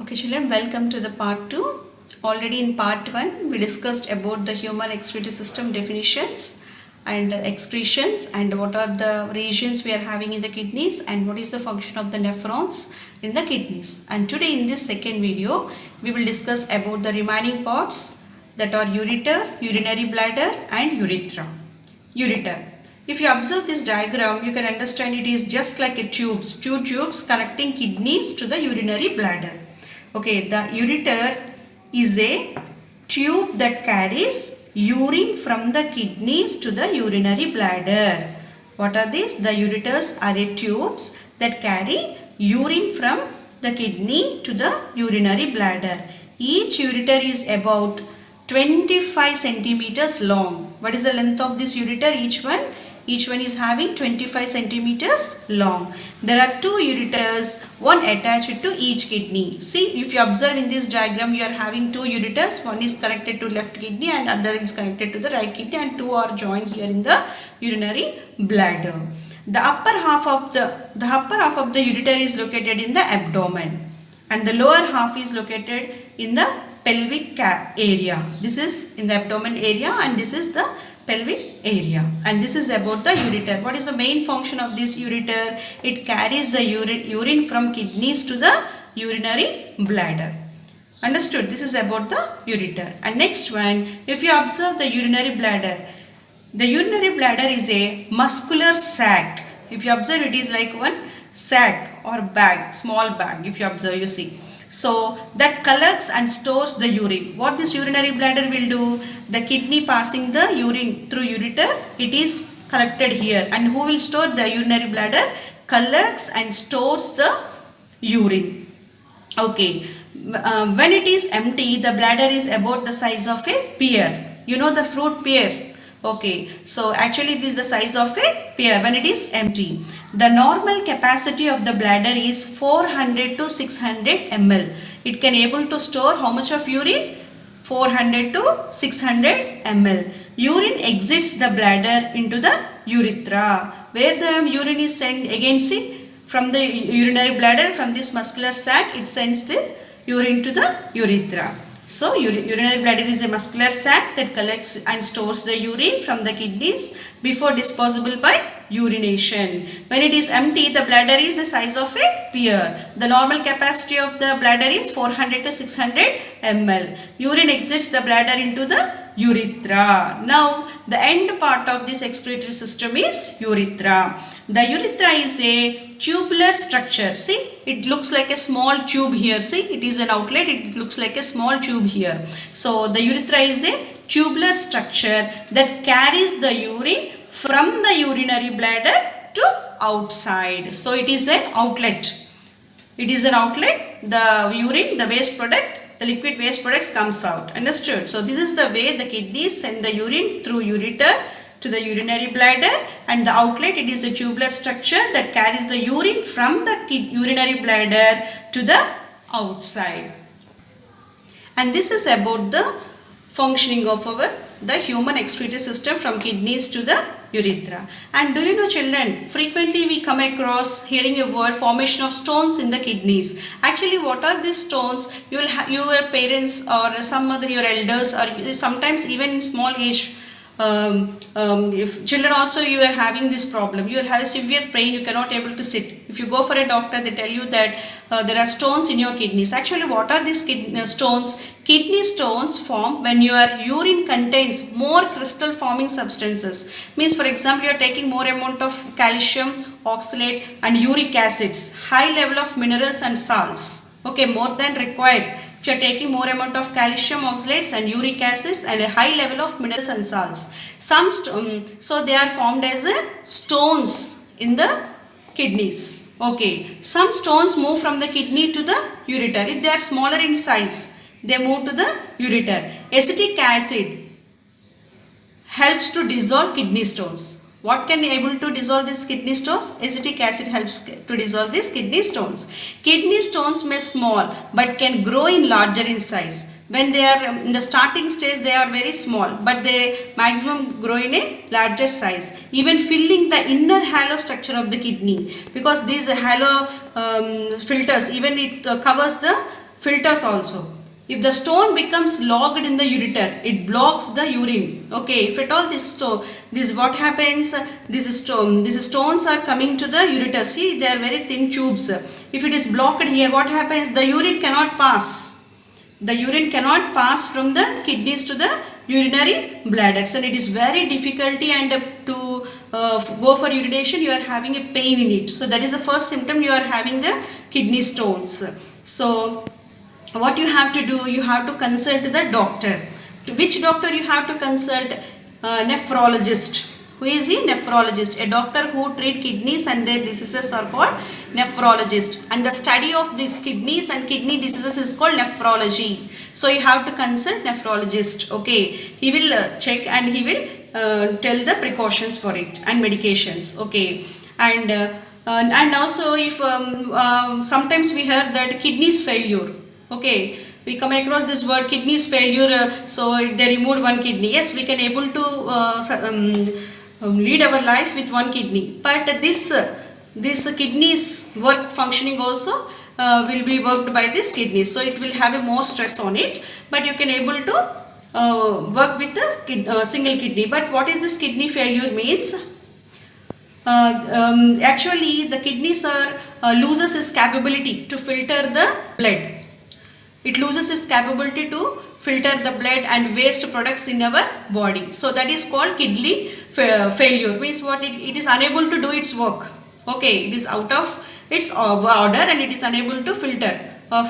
Okay, children, welcome to the part 2. Already in part 1, we discussed about the human excretory system definitions and excretions and what are the regions we are having in the kidneys and what is the function of the nephrons in the kidneys. And today in this second video, we will discuss about the remaining parts that are ureter, urinary bladder and urethra. Ureter. If you observe this diagram, you can understand it is just like a tubes, two tubes connecting kidneys to the urinary bladder. Okay, the ureter is a tube that carries urine from the kidneys to the urinary bladder. What are these? The ureters are a tubes that carry urine from the kidney to the urinary bladder. Each ureter is about 25 centimeters long. What is the length of this ureter? Each one is having 25 centimeters long. There are two ureters, one attached to each kidney. See, if you observe in this diagram, you are having two ureters. One is connected to left kidney and other is connected to the right kidney, and two are joined here in the urinary bladder. The upper half of the ureter is located in the abdomen, and the lower half is located in the pelvic area. This is in the abdomen area and this is the pelvic area, and this is about the ureter. What is the main function of this ureter? It carries the urine from kidneys to the urinary bladder. Understood? This is about the ureter. And next one, if you observe the urinary bladder is a muscular sac. If you observe, it is like one sac or bag, small bag. If you observe, you see. So that collects and stores the urine. What this urinary bladder will do? The kidney passing the urine through ureter, it is collected here. And who will store? The urinary bladder collects and stores the urine. Okay. When it is empty, the bladder is about the size of a pear. You know the fruit pear. Okay, so actually it is the size of a pear when it is empty. The normal capacity of the bladder is 400 to 600 ml. It can able to store how much of urine? 400 to 600 ml. Urine exits the bladder into the urethra. Where the urine is sent, again see, from the urinary bladder, from this muscular sac, it sends the urine to the urethra. So, urinary bladder is a muscular sac that collects and stores the urine from the kidneys before disposable by urination. When it is empty, the bladder is the size of a pear. The normal capacity of the bladder is 400 to 600 ml. Urine exits the bladder into the urethra. Now, the end part of this excretory system is urethra. The urethra is a tubular structure. See, it looks like a small tube here. See, it is an outlet. It looks like a small tube here. So, the urethra is a tubular structure that carries the urine from the urinary bladder to outside. So, it is an outlet. It is an outlet. The urine, the waste product, the liquid waste products comes out. Understood? So, this is the way the kidneys send the urine through ureter to the urinary bladder, and the outlet, it is a tubular structure that carries the urine from the urinary bladder to the outside. And this is about the functioning of the human excretory system from kidneys to the urethra. And do you know, children, frequently we come across hearing a word, formation of stones in the kidneys. Actually, what are these stones? You will have your parents or some other your elders, or sometimes even in small age, if children also, you are having this problem, you will have a severe pain, you cannot able to sit. If you go for a doctor, they tell you that there are stones in your kidneys. Actually, what are these stones? Kidney stones form when your urine contains more crystal forming substances. Means, for example, you are taking more amount of calcium, oxalate and uric acids, high level of minerals and salts. Okay, more than required. If you are taking more amount of calcium, oxalates and uric acids and a high level of minerals and salts. So they are formed as stones in the kidneys. Okay, some stones move from the kidney to the ureter. If they are smaller in size, they move to the ureter. Acetic acid helps to dissolve kidney stones. What can be able to dissolve these kidney stones? Acetic acid helps to dissolve these kidney stones. Kidney stones may small but can grow in larger in size. When they are in the starting stage, they are very small, but they maximum grow in a larger size, even filling the inner halo structure of the kidney, because these halo filters, even it covers the filters also. If the stone becomes logged in the ureter, it blocks the urine. Okay, if at all this stone, this what happens, these stones are coming to the ureter. See, they are very thin tubes. If it is blocked here, what happens? The urine cannot pass. The urine cannot pass from the kidneys to the urinary bladders, and it is very difficulty, and to go for urination you are having a pain in it. So that is the first symptom, you are having the kidney stones. So what you have to do, you have to consult the doctor. To which doctor you have to consult? Nephrologist. Who is he? Nephrologist. A doctor who treat kidneys and their diseases are called nephrologist. And the study of these kidneys and kidney diseases is called nephrology. So you have to consult nephrologist. Okay, he will check and he will tell the precautions for it and medications. Okay, and also if sometimes we heard that kidneys failure. Okay, we come across this word kidneys failure, so they removed one kidney. Yes, we can able to lead our life with one kidney, but this kidneys work functioning also will be worked by this kidneys, so it will have a more stress on it, but you can able to work with the single kidney. But what is this kidney failure means? Actually the kidneys are loses its capability to filter the blood. It loses its capability to filter the blood and waste products in our body. So that is called kidney failure. Means what? It is unable to do its work. Okay, it is out of its order and it is unable to filter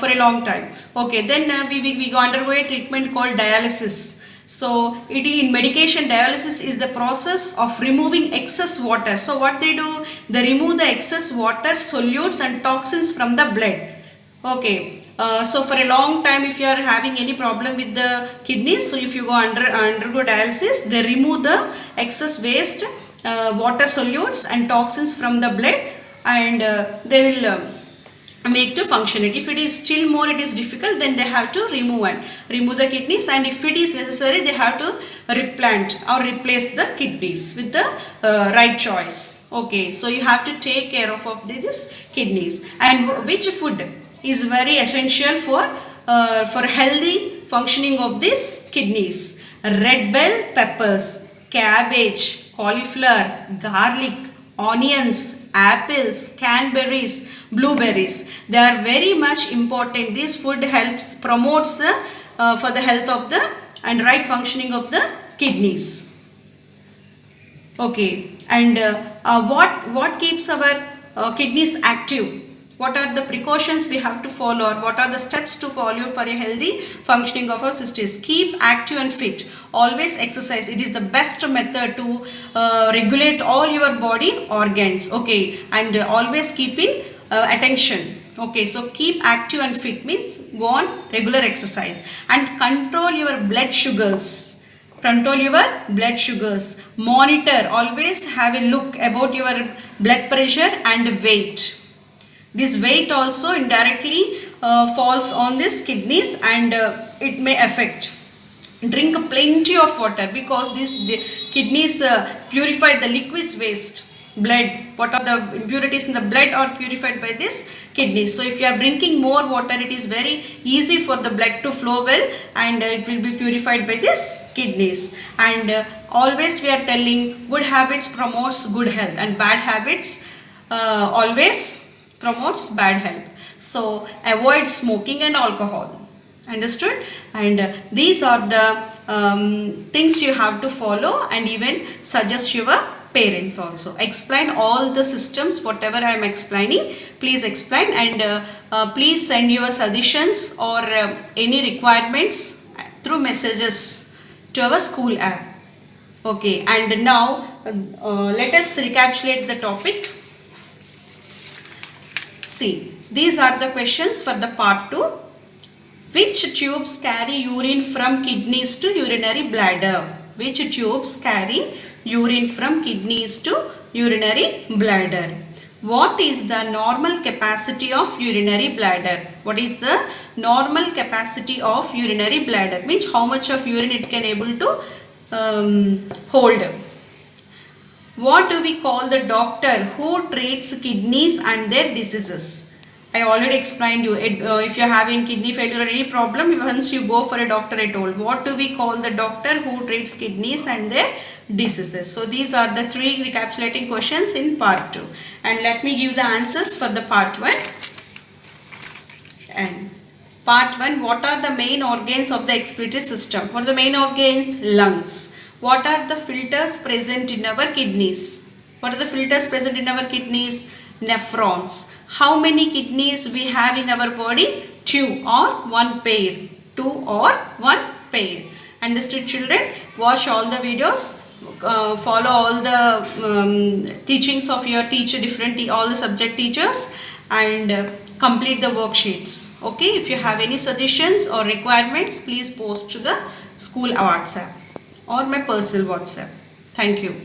for a long time. Okay, then we go undergo a treatment called dialysis. So in medication, dialysis is the process of removing excess water. So what they do? They remove the excess water, solutes and toxins from the blood. Okay. So for a long time, if you are having any problem with the kidneys, so if you go undergo dialysis, they remove the excess waste, water solutes and toxins from the blood, and they will make to function it. If it is still more, it is difficult, then they have to remove the kidneys, and if it is necessary, they have to replant or replace the kidneys with the right choice. Okay, so you have to take care of these kidneys. And which food is very essential for healthy functioning of these kidneys? Red bell peppers, cabbage, cauliflower, garlic, onions, apples, cranberries, blueberries. They are very much important. This food promotes for the health of the and right functioning of the kidneys. Okay, and what keeps our kidneys active? What are the precautions we have to follow, or what are the steps to follow for a healthy functioning of our systems? Keep active and fit. Always exercise. It is the best method to regulate all your body organs. Okay, and always keep in attention. Okay, so keep active and fit means go on regular exercise and control your blood sugars. Control your blood sugars. Monitor. Always have a look about your blood pressure and weight. This weight also indirectly falls on these kidneys, and it may affect. Drink plenty of water, because these kidneys purify the liquids waste. Blood, what are the impurities in the blood are purified by this kidneys. So if you are drinking more water, it is very easy for the blood to flow well, and it will be purified by this kidneys. And always we are telling, good habits promotes good health, and bad habits always promotes bad health. So avoid smoking and alcohol. Understood? And these are the things you have to follow, and even suggest your parents also. Explain all the systems, whatever I am explaining, please explain, and please send your suggestions or any requirements through messages to our school app. Okay, and now let us recapitulate the topic. See, these are the questions for the part 2. Which tubes carry urine from kidneys to urinary bladder? Which tubes carry urine from kidneys to urinary bladder? What is the normal capacity of urinary bladder? What is the normal capacity of urinary bladder? Means how much of urine it can able to hold. What do we call the doctor who treats kidneys and their diseases? I already explained you. If you're having kidney failure or any problem, once you go for a doctor, I told. What do we call the doctor who treats kidneys and their diseases? So these are the 3 recapitulating questions in part 2. And let me give the answers for the part 1. And part 1, what are the main organs of the expiratory system? What are the main organs? Lungs. What are the filters present in our kidneys? What are the filters present in our kidneys? Nephrons. How many kidneys we have in our body? 2 or 1 pair. 2 or 1 pair. Understood, children? Watch all the videos. Follow all the teachings of your teacher, all the subject teachers, and complete the worksheets. Okay, if you have any suggestions or requirements, please post to the school WhatsApp or my personal WhatsApp. Thank you.